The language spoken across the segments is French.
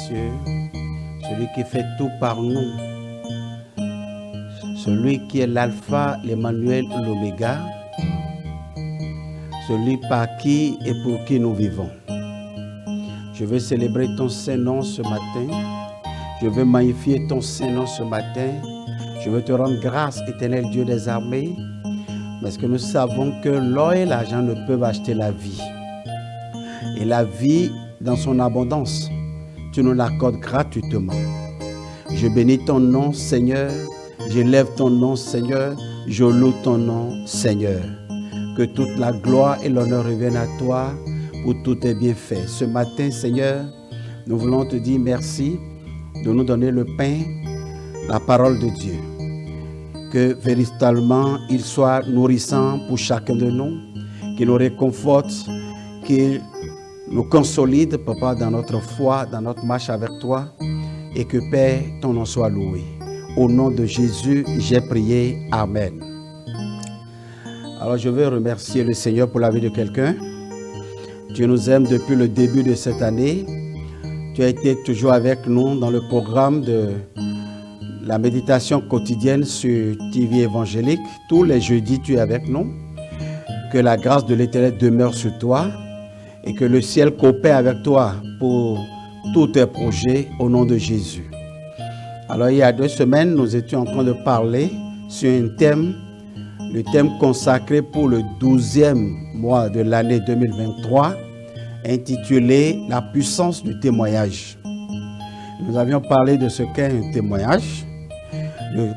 cieux, celui qui fait tout par nous, celui qui est l'alpha, l'Emmanuel, l'oméga, celui par qui et pour qui nous vivons. Je veux célébrer ton Saint-Nom ce matin. Je veux magnifier ton Saint-Nom ce matin. Je veux te rendre grâce, éternel Dieu des armées, parce que nous savons que l'or et l'argent ne peuvent acheter la vie. Et la vie, dans son abondance, tu nous l'accordes gratuitement. Je bénis ton nom, Seigneur. J'élève ton nom, Seigneur. Je loue ton nom, Seigneur. Que toute la gloire et l'honneur reviennent à toi pour tous tes bienfaits. Ce matin, Seigneur, nous voulons te dire merci de nous donner le pain, la parole de Dieu. Que véritablement, il soit nourrissant pour chacun de nous, qu'il nous réconforte, qu'il nous consolide, Papa, dans notre foi, dans notre marche avec toi, et que, Père, ton nom soit loué. Au nom de Jésus, j'ai prié. Amen. Alors, je veux remercier le Seigneur pour la vie de quelqu'un. Tu nous aimes depuis le début de cette année. Tu as été toujours avec nous dans le programme de la méditation quotidienne sur TV évangélique. Tous les jeudis, tu es avec nous. Que la grâce de l'Éternel demeure sur toi et que le ciel coopère avec toi pour tous tes projets au nom de Jésus. Alors, il y a 2 semaines, nous étions en train de parler sur un thème, le thème consacré pour le 12e mois de l'année 2023, intitulé « La puissance du témoignage ». Nous avions parlé de ce qu'est un témoignage,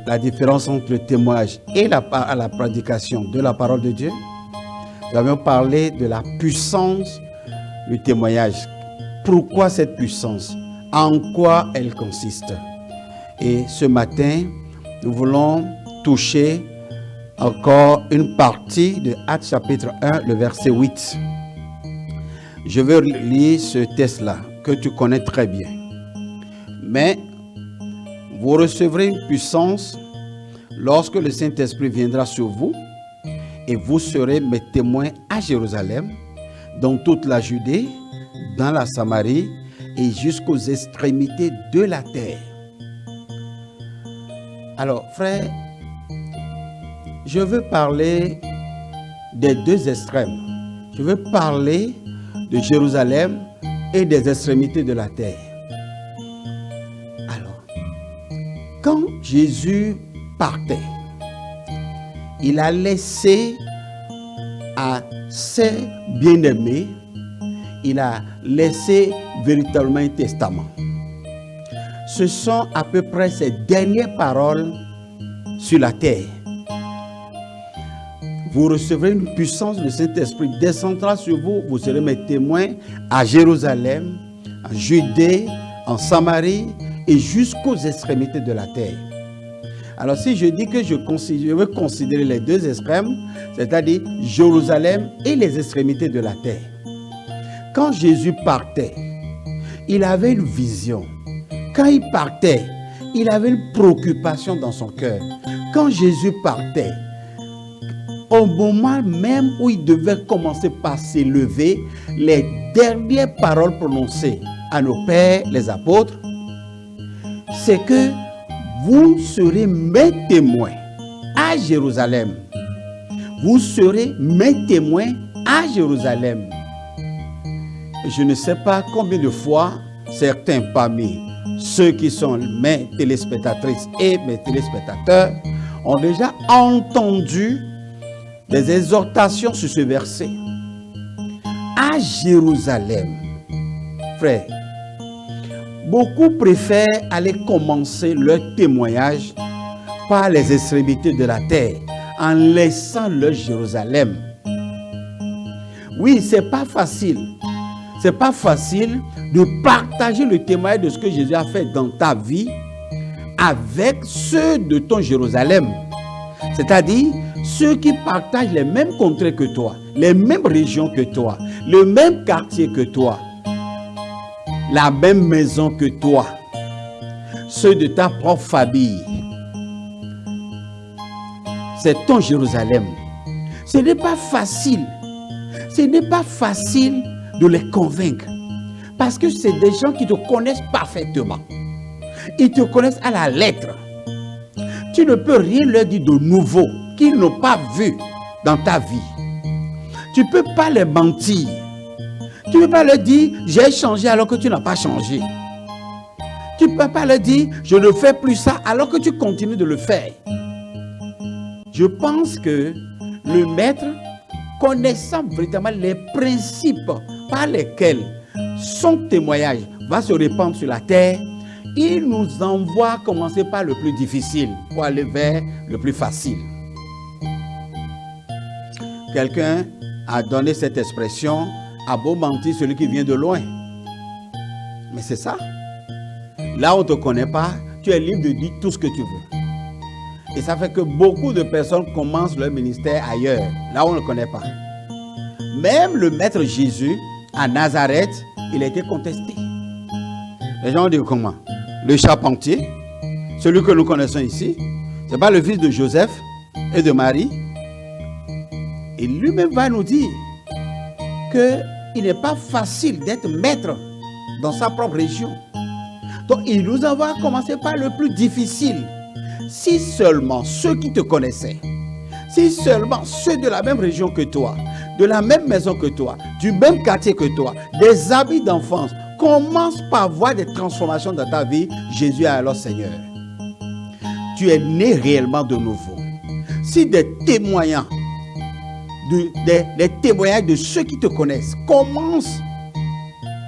la différence entre le témoignage et la prédication de la parole de Dieu. Nous avions parlé de la puissance du témoignage. Pourquoi cette puissance? En quoi elle consiste? Et ce matin, nous voulons toucher encore une partie de Actes chapitre 1, le verset 8. Je veux lire ce texte-là, que tu connais très bien. Mais vous recevrez une puissance lorsque le Saint-Esprit viendra sur vous, et vous serez mes témoins à Jérusalem, dans toute la Judée, dans la Samarie et jusqu'aux extrémités de la terre. Alors, frère, je veux parler des 2 extrêmes. Je veux parler de Jérusalem et des extrémités de la terre. Alors, quand Jésus partait, il a laissé à ses bien-aimés, il a laissé véritablement un testament. Ce sont à peu près ses dernières paroles sur la terre. Vous recevrez une puissance, le Saint-Esprit descendra sur vous, vous serez mes témoins à Jérusalem, en Judée, en Samarie et jusqu'aux extrémités de la terre. Alors si je dis que je veux considérer les 2 extrêmes, c'est-à-dire Jérusalem et les extrémités de la terre. Quand Jésus partait, il avait une vision. Quand il partait, il avait une préoccupation dans son cœur. Quand Jésus partait, au moment même où il devait commencer par s'élever, les dernières paroles prononcées à nos pères, les apôtres, c'est que vous serez mes témoins à Jérusalem. Vous serez mes témoins à Jérusalem. Je ne sais pas combien de fois certains parmi ceux qui sont mes téléspectatrices et mes téléspectateurs ont déjà entendu des exhortations sur ce verset. À Jérusalem, frère, beaucoup préfèrent aller commencer leur témoignage par les extrémités de la terre, en laissant leur Jérusalem. Oui, c'est pas facile. C'est pas facile de partager le témoignage de ce que Jésus a fait dans ta vie avec ceux de ton Jérusalem. C'est-à-dire ceux qui partagent les mêmes contrées que toi, les mêmes régions que toi, le même quartier que toi, la même maison que toi, ceux de ta propre famille. C'est ton Jérusalem. Ce n'est pas facile. Ce n'est pas facile de les convaincre. Parce que c'est des gens qui te connaissent parfaitement. Ils te connaissent à la lettre. Tu ne peux rien leur dire de nouveau qu'ils n'ont pas vu dans ta vie. Tu ne peux pas les mentir. Tu ne peux pas leur dire « j'ai changé alors que tu n'as pas changé ». Tu ne peux pas leur dire « je ne fais plus ça alors que tu continues de le faire ». Je pense que le maître, connaissant véritablement les principes par lesquels son témoignage va se répandre sur la terre, il nous envoie commencer par le plus difficile pour aller vers le plus facile. Quelqu'un a donné cette expression, a beau mentir celui qui vient de loin. Mais c'est ça. Là où on ne te connaît pas, tu es libre de dire tout ce que tu veux. Et ça fait que beaucoup de personnes commencent leur ministère ailleurs, là où on ne le connaît pas. Même le maître Jésus, à Nazareth, il a été contesté. Les gens disent comment? Le charpentier, celui que nous connaissons ici, ce n'est pas le fils de Joseph et de Marie. Et lui-même va nous dire qu'il n'est pas facile d'être maître dans sa propre région. Donc il nous envoie commencer par le plus difficile. Si seulement ceux qui te connaissaient, si seulement ceux de la même région que toi, de la même maison que toi, du même quartier que toi, des amis d'enfance, commencent par voir des transformations dans ta vie, Jésus est alors Seigneur. Tu es né réellement de nouveau. Si des témoignages, des témoignages de ceux qui te connaissent commencent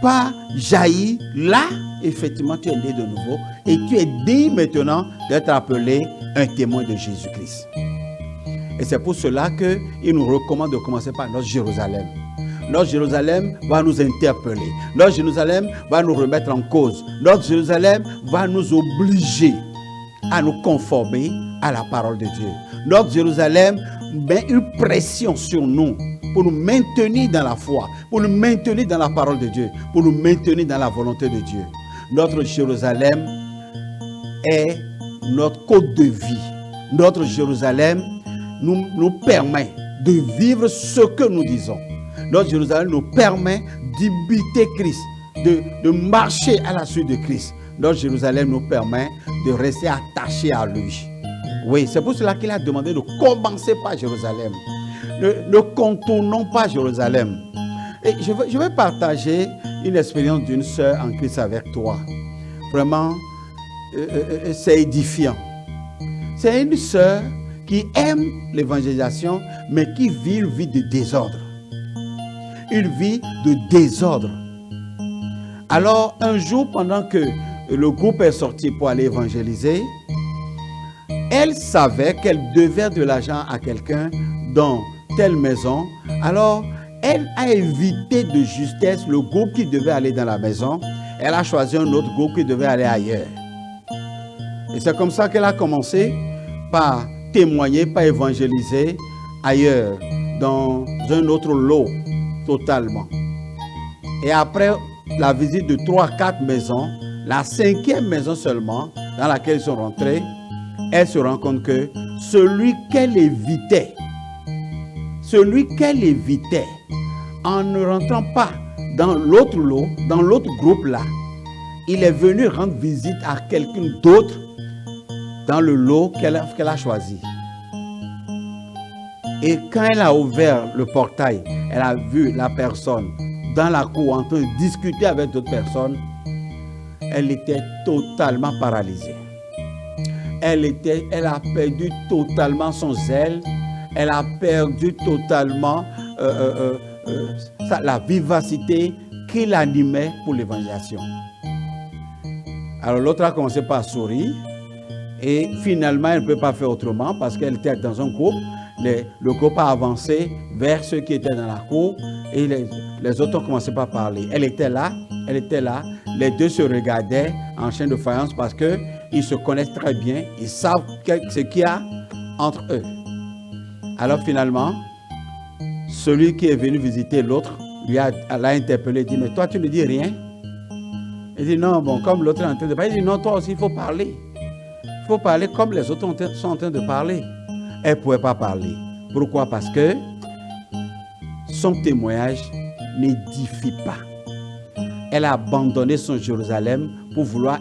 par jaillir, là, effectivement, tu es né de nouveau et tu es digne maintenant d'être appelé un témoin de Jésus-Christ. Et c'est pour cela qu'il nous recommande de commencer par notre Jérusalem. Notre Jérusalem va nous interpeller. Notre Jérusalem va nous remettre en cause. Notre Jérusalem va nous obliger à nous conformer à la parole de Dieu. Notre Jérusalem met une pression sur nous pour nous maintenir dans la foi, pour nous maintenir dans la parole de Dieu, pour nous maintenir dans la volonté de Dieu. Notre Jérusalem est notre code de vie. Notre Jérusalem nous permet de vivre ce que nous disons. Notre Jérusalem nous permet d'imiter Christ, de marcher à la suite de Christ. Notre Jérusalem nous permet de rester attachés à lui. Oui, c'est pour cela qu'il a demandé de commencer par Jérusalem. Ne contournons pas Jérusalem. Et je vais partager une expérience d'une sœur en Christ avec toi. Vraiment, c'est édifiant. C'est une sœur qui aime l'évangélisation, mais qui vit une vie de désordre. Une vie de désordre. Alors, un jour, pendant que le groupe est sorti pour aller évangéliser, elle savait qu'elle devait de l'argent à quelqu'un dans telle maison. Alors, elle a évité de justesse le groupe qui devait aller dans la maison. Elle a choisi un autre groupe qui devait aller ailleurs. Et c'est comme ça qu'elle a commencé par témoigner, par évangéliser ailleurs, dans un autre lot, totalement. Et après la visite de 3-4 maisons, la 5e maison seulement, dans laquelle ils sont rentrés, elle se rend compte que celui qu'elle évitait, en ne rentrant pas dans l'autre lot, dans l'autre groupe là, il est venu rendre visite à quelqu'un d'autre dans le lot qu'elle a choisi. Et quand elle a ouvert le portail, elle a vu la personne dans la cour en train de discuter avec d'autres personnes. Elle était totalement paralysée. Elle a perdu totalement son zèle. Elle a perdu totalement la vivacité qui l'animait pour l'évangélisation. Alors l'autre a commencé par sourire et finalement elle ne peut pas faire autrement parce qu'elle était dans un groupe. Le groupe a avancé vers ceux qui étaient dans la cour et les autres ont commencé par parler. Elle était là, les deux se regardaient en chaîne de faïence parce qu'ils se connaissent très bien, ils savent ce qu'il y a entre eux. Alors finalement, celui qui est venu visiter l'autre l'a interpellé, il dit, mais toi tu ne dis rien? Il dit, non, bon, comme l'autre est en train de parler, il dit, non, toi aussi il faut parler. Il faut parler comme les autres sont en train de parler. Elle ne pouvait pas parler. Pourquoi? Parce que son témoignage n'édifie pas. elle a abandonné son Jérusalem pour vouloir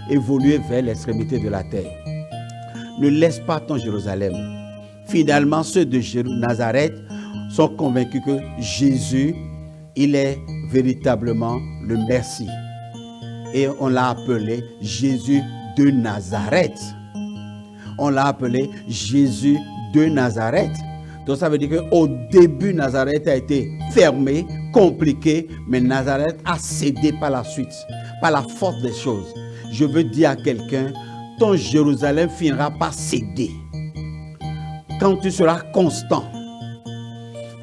évoluer vers l'extrémité de la terre. Ne laisse pas ton Jérusalem. Finalement, ceux de Nazareth sont convaincus que Jésus, il est véritablement le Messie. Et on l'a appelé Jésus de Nazareth. On l'a appelé Jésus de Nazareth. Donc ça veut dire qu'au début, Nazareth a été fermé, compliqué, mais Nazareth a cédé par la suite, par la force des choses. Je veux dire à quelqu'un, ton Jérusalem finira par céder. Quand tu seras constant,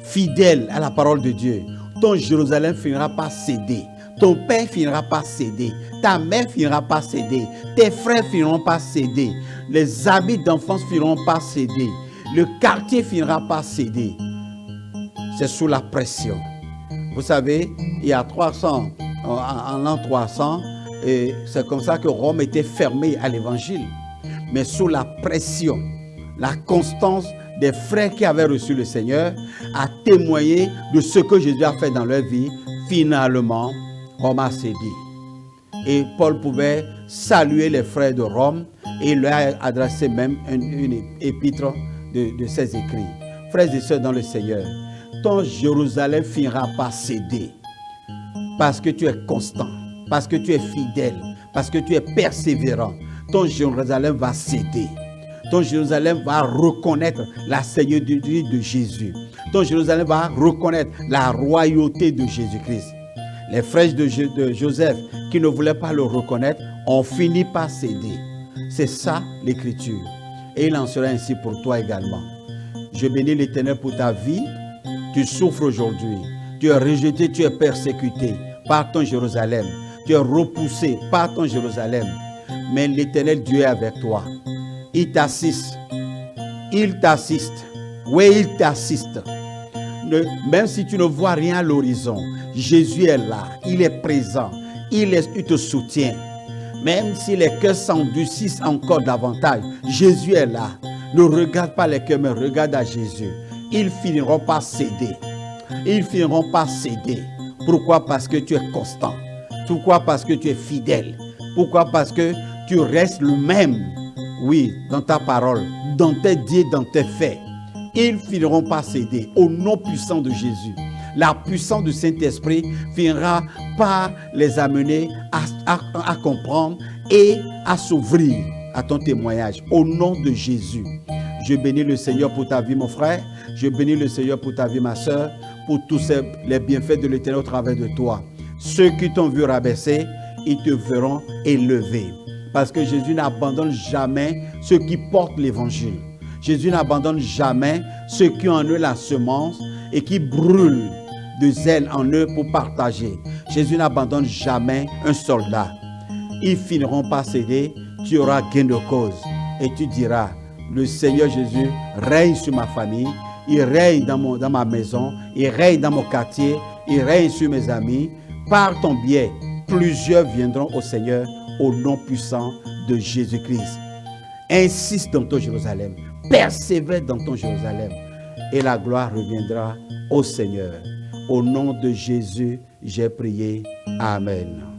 fidèle à la parole de Dieu, ton Jérusalem finira par céder. Ton père finira par céder. Ta mère finira par céder. Tes frères finiront par céder. Les amis d'enfance finiront par céder. Le quartier finira par céder. C'est sous la pression. Vous savez, il y a 300, en l'an 300, et c'est comme ça que Rome était fermée à l'évangile. Mais sous la pression, la constance des frères qui avaient reçu le Seigneur a témoigné de ce que Jésus a fait dans leur vie. Finalement, Rome a cédé. Et Paul pouvait saluer les frères de Rome et il leur a adressé même une épître de ses écrits. Frères et sœurs dans le Seigneur, ton Jérusalem finira par céder parce que tu es constant, parce que tu es fidèle, parce que tu es persévérant. Ton Jérusalem va céder. Ton Jérusalem va reconnaître la seigneurie de Jésus. Ton Jérusalem va reconnaître la royauté de Jésus-Christ. Les frères de Joseph qui ne voulaient pas le reconnaître ont fini par céder. C'est ça l'Écriture. Et il en sera ainsi pour toi également. Je bénis l'Éternel pour ta vie. Tu souffres aujourd'hui. Tu es rejeté, tu es persécuté par ton Jérusalem. Tu es repoussé par ton Jérusalem. Mais l'Éternel Dieu est avec toi. Il t'assiste. Il t'assiste. Oui, il t'assiste. Même si tu ne vois rien à l'horizon, Jésus est là. Il est présent. Il te soutient. Même si les cœurs s'endurcissent encore davantage, Jésus est là. Ne regarde pas les cœurs, mais regarde à Jésus. Ils finiront par céder. Ils finiront par céder. Pourquoi? Parce que tu es constant. Pourquoi? Parce que tu es fidèle. Pourquoi? Parce que tu restes le même. Oui, dans ta parole, dans tes dits, dans tes faits. Ils finiront par céder au nom puissant de Jésus. La puissance du Saint-Esprit finira par les amener à comprendre et à s'ouvrir à ton témoignage. Au nom de Jésus. Je bénis le Seigneur pour ta vie, mon frère. Je bénis le Seigneur pour ta vie, ma soeur, pour tous les bienfaits de l'Éternel au travers de toi. Ceux qui t'ont vu rabaisser, ils te verront élevé. Parce que Jésus n'abandonne jamais ceux qui portent l'évangile. Jésus n'abandonne jamais ceux qui ont en eux la semence et qui brûlent de zèle en eux pour partager. Jésus n'abandonne jamais un soldat. Ils finiront par céder, tu auras gain de cause. Et tu diras, le Seigneur Jésus règne sur ma famille, il règne dans ma maison, il règne dans mon quartier, il règne sur mes amis. Par ton biais, plusieurs viendront au Seigneur au nom puissant de Jésus-Christ. Insiste dans ton Jérusalem, persévère dans ton Jérusalem et la gloire reviendra au Seigneur. Au nom de Jésus, j'ai prié. Amen.